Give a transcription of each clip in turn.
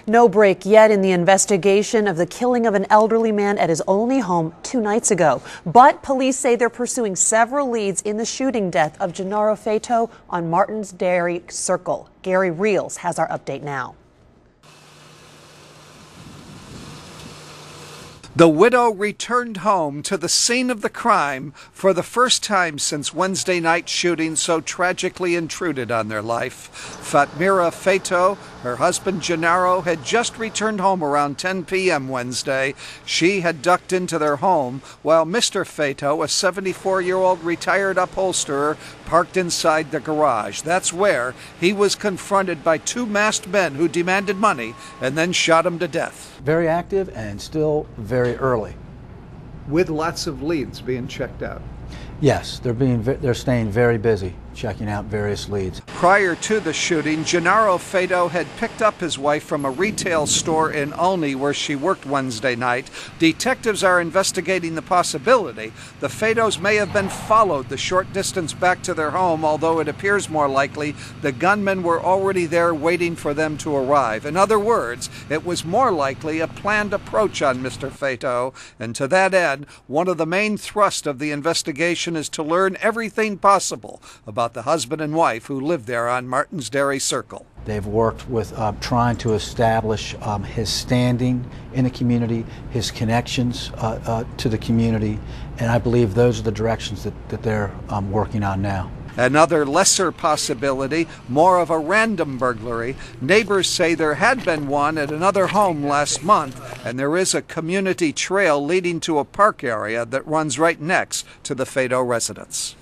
No break yet in the investigation of the killing of an elderly man at his Olney home 2 nights ago. But police say they're pursuing several leads in the shooting death of Gennaro Fato on Martin's Dairy Circle. Gary Reels has our update now. The widow returned home to the scene of the crime for the first time since Wednesday night's shooting so tragically intruded on their life. Fatmira Fato, her husband Gennaro, had just returned home around 10 p.m. Wednesday. She had ducked into their home while Mr. Fato, a 74-year-old retired upholsterer, parked inside the garage. That's where he was confronted by 2 masked men who demanded money and then shot him to death. Very active and still very early. With lots of leads being checked out. Yes, they're staying very busy checking out various leads. Prior to the shooting, Gennaro Fato had picked up his wife from a retail store in Olney where she worked Wednesday night. Detectives are investigating the possibility the Fatos may have been followed the short distance back to their home, although it appears more likely the gunmen were already there waiting for them to arrive. In other words, it was more likely a planned approach on Mr. Fato, and to that end, one of the main thrusts of the investigation is to learn everything possible about the husband and wife who lived there on Martin's Dairy Circle. They've worked with trying to establish his standing in the community, his connections to the community, and I believe those are the directions that they're working on now. Another lesser possibility, more of a random burglary. Neighbors say there had been one at another home last month, and there is a community trail leading to a park area that runs right next to the Fato residence.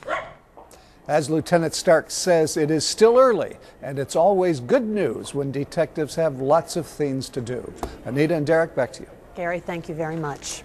As Lieutenant Stark says, it is still early, and it's always good news when detectives have lots of things to do. Anita and Derek, back to you. Gary, thank you very much.